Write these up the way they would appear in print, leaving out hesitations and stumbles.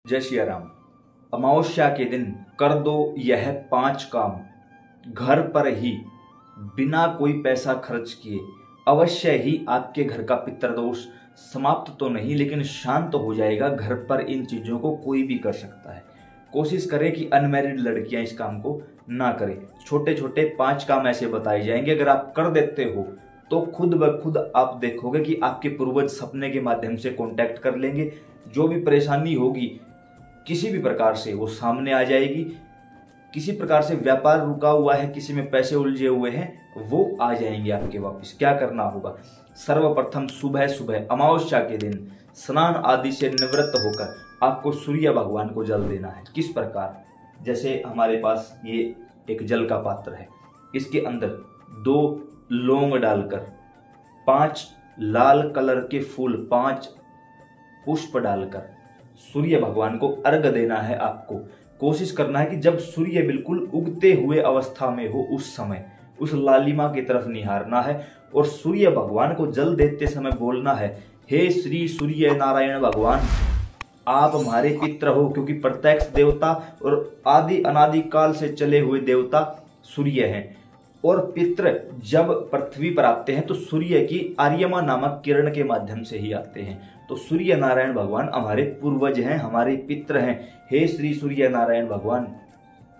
जय श्री राम। अमावस्या के दिन कर दो यह 5 काम, घर पर ही बिना कोई पैसा खर्च किए। अवश्य ही आपके घर का पितृदोष समाप्त तो नहीं लेकिन शांत हो जाएगा। घर पर इन चीजों को कोई भी कर सकता है। कोशिश करें कि अनमैरिड लड़कियां इस काम को ना करें। छोटे छोटे 5 काम ऐसे बताए जाएंगे, अगर आप कर देते हो तो खुद ब खुद आप देखोगे कि आपके पूर्वज सपने के माध्यम से कांटेक्ट कर लेंगे। जो भी परेशानी होगी किसी भी प्रकार से वो सामने आ जाएगी। किसी प्रकार से व्यापार रुका हुआ है, किसी में पैसे उलझे हुए हैं, वो आ जाएंगे आपके वापस। क्या करना होगा? सर्वप्रथम सुबह सुबह अमावस्या के दिन स्नान आदि से निवृत्त होकर आपको सूर्य भगवान को जल देना है। किस प्रकार? जैसे हमारे पास ये एक जल का पात्र है, इसके अंदर 2 लौंग डालकर 5 लाल कलर के फूल, 5 पुष्प डालकर सूर्य भगवान को अर्घ देना है। आपको कोशिश करना है कि जब सूर्य बिल्कुल उगते हुए अवस्था में हो उस समय उस लालिमा की तरफ निहारना है और सूर्य भगवान को जल देते समय बोलना है, हे श्री सूर्य नारायण भगवान, आप हमारे पित्र हो। क्योंकि प्रत्यक्ष देवता और आदि अनादि काल से चले हुए देवता सूर्य हैं और पित्र जब पृथ्वी पर आते हैं तो सूर्य की आर्यमा नामक किरण के माध्यम से ही आते हैं। तो सूर्य नारायण भगवान हमारे पूर्वज हैं, हमारे पित्र हैं। हे श्री सूर्य नारायण भगवान,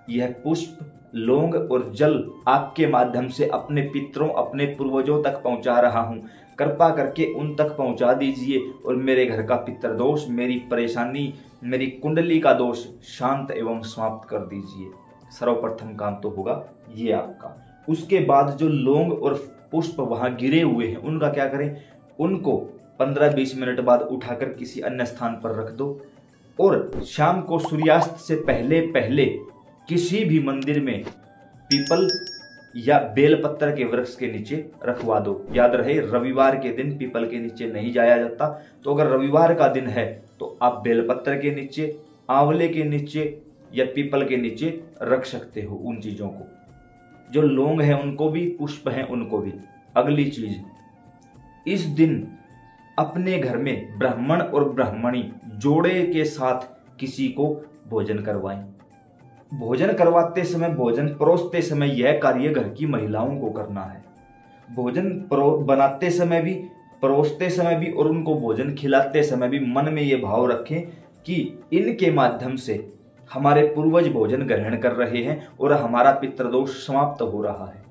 यह पुष्प, लौंग और जल आपके माध्यम से अपने पितरों, अपने पूर्वजों तक पहुंचा रहा हूं। कृपा करके उन तक पहुंचा दीजिए और मेरे घर का पितृदोष, मेरी परेशानी, मेरी कुंडली का दोष शांत एवं समाप्त कर दीजिए। सर्वप्रथम काम तो होगा ये आपका। उसके बाद जो लौंग और पुष्प वहां गिरे हुए हैं उनका क्या करें? उनको 15-20 मिनट बाद उठाकर किसी अन्य स्थान पर रख दो और शाम को सूर्यास्त से पहले पहले किसी भी मंदिर में पीपल या बेलपत्र के वृक्ष के नीचे रखवा दो। याद रहे, रविवार के दिन पीपल के नीचे नहीं जाया जाता। तो अगर रविवार का दिन है तो आप बेलपत्र के नीचे, आंवले के नीचे या पीपल के नीचे रख सकते हो उन चीजों को। जो लौंग है उनको भी, पुष्प हैं उनको भी। अगली चीज, इस दिन अपने घर में ब्राह्मण और ब्राह्मणी जोड़े के साथ किसी को भोजन करवाएं। भोजन करवाते समय, भोजन परोसते समय यह कार्य घर की महिलाओं को करना है। भोजन बनाते समय भी, परोसते समय भी और उनको भोजन खिलाते समय भी मन में ये भाव रखें कि इनके माध्यम से हमारे पूर्वज भोजन ग्रहण कर रहे हैं और हमारा पितृदोष समाप्त हो रहा है।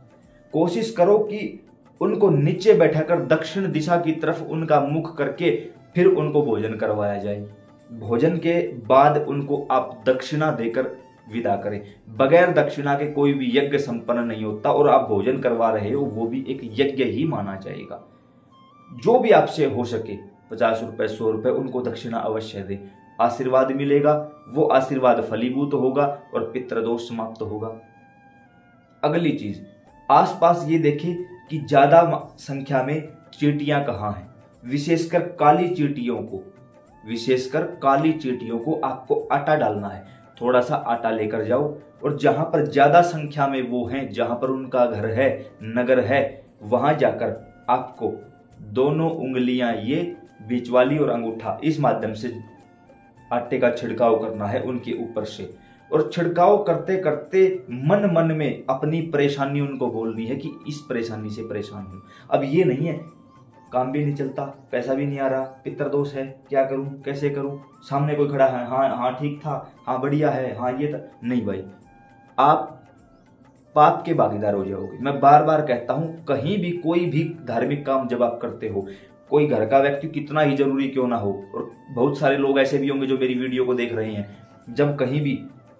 कोशिश करो कि उनको नीचे बैठाकर दक्षिण दिशा की तरफ उनका मुख करके फिर उनको भोजन करवाया जाए। भोजन के बाद उनको आप दक्षिणा देकर विदा करें। बगैर दक्षिणा के कोई भी यज्ञ संपन्न नहीं होता और आप भोजन करवा रहे हो वो भी एक यज्ञ ही माना जाएगा। जो भी आपसे हो सके 50 रुपए, 100 रुपए उनको दक्षिणा अवश्य दे। आशीर्वाद मिलेगा, वो आशीर्वाद फलीभूत होगा और पितृदोष समाप्त होगा। अगली चीज, आसपास ये देखें कि ज्यादा संख्या में चींटियां कहाँ हैं। विशेषकर काली चींटियों को आपको आटा डालना है। थोड़ा सा आटा लेकर जाओ और जहां पर ज्यादा संख्या में वो हैं, जहां पर उनका घर है, नगर है, वहां जाकर आपको दोनों उंगलियां, ये बीच वाली और अंगूठा, इस माध्यम से आटे का छिड़काव करना है उनके ऊपर से। और छिड़काव करते करते मन मन में अपनी परेशानी उनको बोलनी है कि इस परेशानी से परेशान हूं। अब ये नहीं है काम भी नहीं चलता, पैसा भी नहीं आ रहा, पितृदोष है, क्या करूं, कैसे करूं, सामने कोई खड़ा है, हाँ ठीक था, हाँ बढ़िया है, हाँ ये था। नहीं भाई, आप पाप के भागीदार हो जाओगे। मैं बार बार कहता हूं, कहीं भी कोई भी धार्मिक काम जब आप करते हो, कोई घर का व्यक्ति कितना ही जरूरी क्यों ना हो, और बहुत सारे लोग ऐसे भी होंगे जो मेरी वीडियो को देख रहे हैं, जब कहीं भी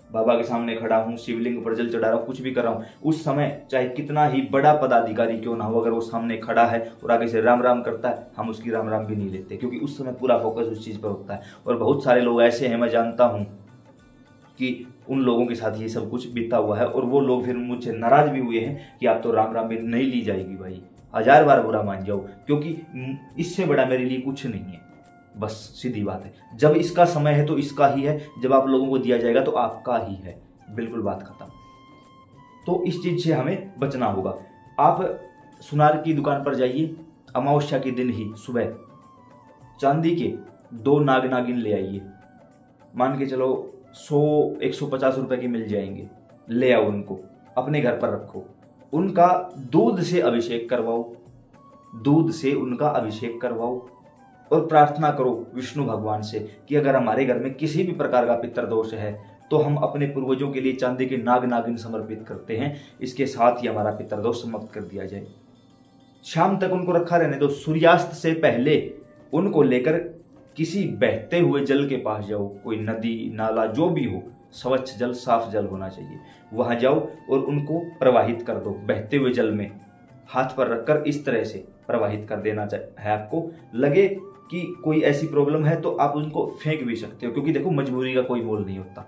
बाबा के सामने खड़ा हूं, शिवलिंग पर जल चढ़ा रहा हूं, कुछ भी कर रहा हूं, उस समय चाहे कितना ही बड़ा पदाधिकारी क्यों ना हो, अगर वो सामने खड़ा है और आगे से राम राम करता है, हम उसकी राम राम भी नहीं लेते, क्योंकि उस समय पूरा फोकस उस चीज पर होता है। और बहुत सारे लोग ऐसे हैं, मैं जानता हूं कि उन लोगों के साथ ये सब कुछ बीता हुआ है और वो लोग फिर मुझसे नाराज भी हुए हैं कि आप तो राम राम भी नहीं ली जाएगी भाई, 1000 बार बुरा मान जाओ, क्योंकि इससे बड़ा मेरे लिए कुछ नहीं है। बस सीधी बात है, जब इसका समय है तो इसका ही है, जब आप लोगों को दिया जाएगा तो आपका ही है, बिल्कुल बात खत्म। तो इस चीज से हमें बचना होगा। आप सुनार की दुकान पर जाइए, अमावस्या के दिन ही सुबह चांदी के 2 नाग नागिन ले आइए, मान के चलो 100-150 रुपए की मिल जाएंगे, ले आओ उनको अपने घर पर रखो, उनका दूध से अभिषेक करवाओ, दूध से उनका अभिषेक करवाओ और प्रार्थना करो विष्णु भगवान से कि अगर हमारे घर में किसी भी प्रकार का पितृदोष है तो हम अपने पूर्वजों के लिए चांदी के नाग नागिन समर्पित करते हैं, इसके साथ ही हमारा पितृदोष समाप्त कर दिया जाए। शाम तक उनको रखा रहने दो। सूर्यास्त से पहले उनको लेकर किसी बहते हुए जल के पास जाओ, कोई नदी नाला जो भी हो, स्वच्छ जल साफ जल होना चाहिए, वहां जाओ और उनको प्रवाहित कर दो। बहते हुए जल में हाथ पर रखकर इस तरह से प्रवाहित कर देना है। आपको लगे कि कोई ऐसी प्रॉब्लम है तो आप उनको फेंक भी सकते हो, क्योंकि देखो मजबूरी का कोई मोल नहीं होता।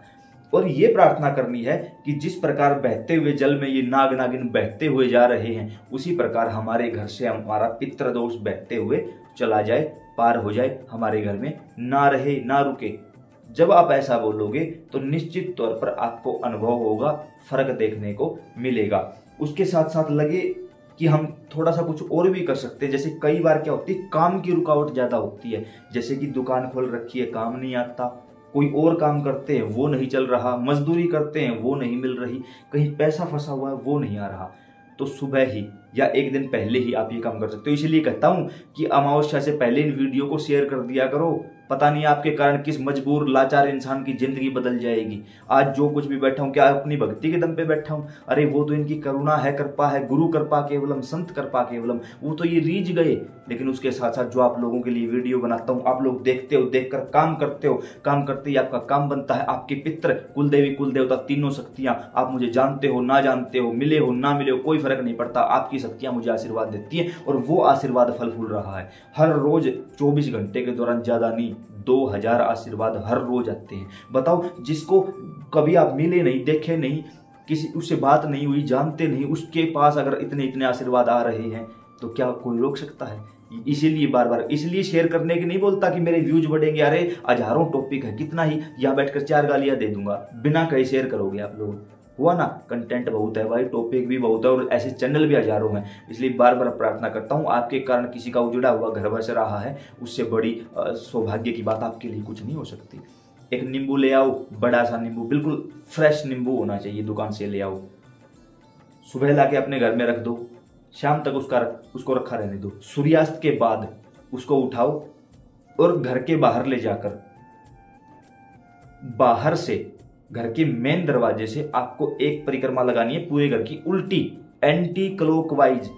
और ये प्रार्थना करनी है कि जिस प्रकार बहते हुए जल में ये नाग नागिन बहते हुए जा रहे हैं, उसी प्रकार हमारे घर से हमारा पितृदोष बहते हुए चला जाए, पार हो जाए, हमारे घर में ना रहे, ना रुके। जब आप ऐसा बोलोगे तो निश्चित तौर पर आपको अनुभव होगा, फर्क देखने को मिलेगा। उसके साथ साथ लगे कि हम थोड़ा सा कुछ और भी कर सकते हैं। जैसे कई बार क्या होती है, काम की रुकावट ज्यादा होती है, जैसे कि दुकान खोल रखी है, काम नहीं आता, कोई और काम करते हैं वो नहीं चल रहा, मजदूरी करते हैं वो नहीं मिल रही, कहीं पैसा फंसा हुआ है वो नहीं आ रहा, तो सुबह ही या एक दिन पहले ही आप ये काम कर सकते हो। इसलिए कहता हूं कि अमावस्या से पहले इन वीडियो को शेयर कर दिया करो। पता नहीं आपके कारण किस मजबूर लाचार इंसान की जिंदगी बदल जाएगी। आज जो कुछ भी बैठा हूं, क्या अपनी भक्ति के दम पे बैठा हूं? अरे वो तो इनकी करुणा है, कृपा है, गुरु कृपा केवलम, संत कृपा केवलम, वो तो ये रीझ गए। लेकिन उसके साथ साथ जो आप लोगों के लिए वीडियो बनाता हूं, आप लोग देखते हो, देखकर काम करते हो, काम करते ही आपका काम बनता है। आपके पितृ, कुलदेवी, कुलदेवता, तीनों शक्तियां, आप मुझे जानते हो ना जानते हो, मिले हो ना मिले हो, कोई फर्क नहीं पड़ता, आपकी शक्तियां मुझे आशीर्वाद देती है और वो आशीर्वाद फल फूल रहा है। हर रोज 24 घंटे के दौरान ज्यादा नहीं 2000 आशीर्वाद हर रोज आते हैं। बताओ, जिसको कभी आप मिले नहीं, देखे नहीं, किसी उससे बात नहीं हुई, जानते नहीं, उसके पास अगर इतने इतने आशीर्वाद आ रहे हैं तो क्या कोई रोक सकता है? इसीलिए बार बार इसलिए शेयर करने की नहीं बोलता कि मेरे व्यूज बढ़ेंगे। अरे हजारों टॉपिक है, कितना ही यहाँ बैठकर 4 गालियां दे दूंगा, बिना कहीं शेयर करोगे आप लोग। हुआ ना, कंटेंट बहुत है भाई, टॉपिक भी बहुत है और ऐसे चैनल भी हजारों हैं। इसलिए बार बार प्रार्थना करता हूँ, आपके कारण किसी का उजड़ा हुआ घर बस रहा है, उससे बड़ी सौभाग्य की बात आपके लिए कुछ नहीं हो सकती। एक नींबू ले आओ, बड़ा सा नींबू, बिल्कुल फ्रेश नींबू होना चाहिए, दुकान से ले आओ, सुबह लाके अपने घर में रख दो, शाम तक उसको रखा रहने दो। सूर्यास्त के बाद उसको उठाओ और घर के बाहर ले जाकर, बाहर से घर के मेन दरवाजे से आपको एक परिक्रमा लगानी है पूरे घर की, उल्टी, एंटी क्लॉकवाइज।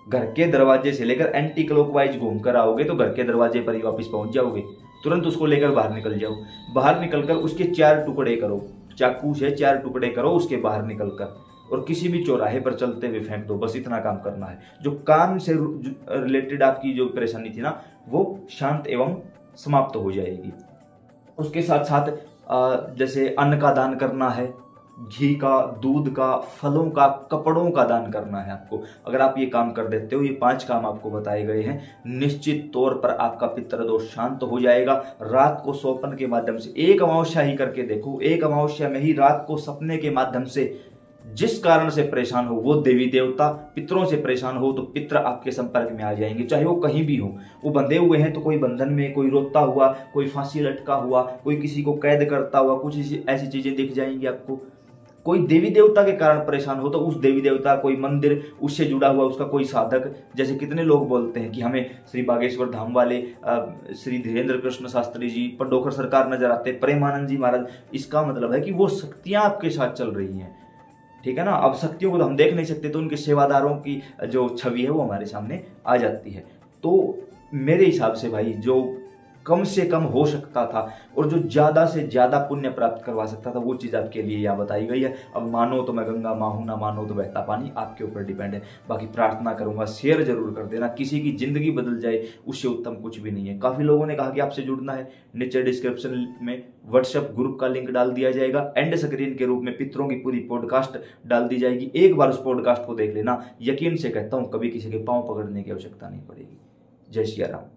घर के दरवाजे से लेकर एंटी क्लॉकवाइज घूमकर आओगे तो घर के दरवाजे पर ही वापस पहुंच जाओगे। तुरंत उसको लेकर बाहर निकल जाओ। बाहर निकलकर उसके 4 टुकड़े करो, चाकू से 4 टुकड़े करो उसके बाहर निकलकर, और किसी भी चौराहे पर चलते हुए फेंक दो। बस इतना काम करना है। जो काम से रिलेटेड आपकी जो परेशानी थी ना, वो शांत एवं समाप्त हो जाएगी। उसके साथ साथ जैसे अन्न का दान करना है, घी का, दूध का, फलों का, कपड़ों का दान करना है आपको। अगर आप ये काम कर देते हो, ये 5 काम आपको बताए गए हैं, निश्चित तौर पर आपका पितृदोष शांत हो जाएगा। रात को स्वप्न के माध्यम से, एक अमावस्या ही करके देखो, एक अमावस्या में ही रात को सपने के माध्यम से जिस कारण से परेशान हो, वो देवी देवता, पितरों से परेशान हो तो पितर आपके संपर्क में आ जाएंगे, चाहे वो कहीं भी हो। वो बंधे हुए हैं तो कोई बंधन में, कोई रोता हुआ, कोई फांसी लटका हुआ, कोई किसी को कैद करता हुआ, कुछ ऐसी चीजें दिख जाएंगी आपको। कोई देवी देवता के कारण परेशान हो तो उस देवी देवता, कोई मंदिर, उससे जुड़ा हुआ उसका कोई साधक, जैसे कितने लोग बोलते हैं कि हमें श्री बागेश्वर धाम वाले श्री धीरेन्द्र कृष्ण शास्त्री जी, पंडोखर सरकार नजर आते, प्रेमानंद जी महाराज। इसका मतलब है कि वो शक्तियां आपके साथ चल रही हैं, ठीक है ना। अब शक्तियों को तो हम देख नहीं सकते, तो उनके सेवादारों की जो छवि है वो हमारे सामने आ जाती है। तो मेरे हिसाब से भाई, जो कम से कम हो सकता था और जो ज्यादा से ज्यादा पुण्य प्राप्त करवा सकता था, वो चीज आपके लिए यहाँ बताई गई है। अब मानो तो मैं गंगा माँ हूं, ना मानो तो बहता पानी, आपके ऊपर डिपेंड है। बाकी प्रार्थना करूंगा, शेयर जरूर कर देना। किसी की जिंदगी बदल जाए उससे उत्तम कुछ भी नहीं है। काफी लोगों ने कहा कि आपसे जुड़ना है, नीचे डिस्क्रिप्शन में व्हाट्सएप ग्रुप का लिंक डाल दिया जाएगा। एंड स्क्रीन के रूप में पितरों की पूरी पॉडकास्ट डाल दी जाएगी। एक बार उस पॉडकास्ट को देख लेना, यकीन से कहता हूं कभी किसी के पांव पकड़ने की आवश्यकता नहीं पड़ेगी। जय श्री राम।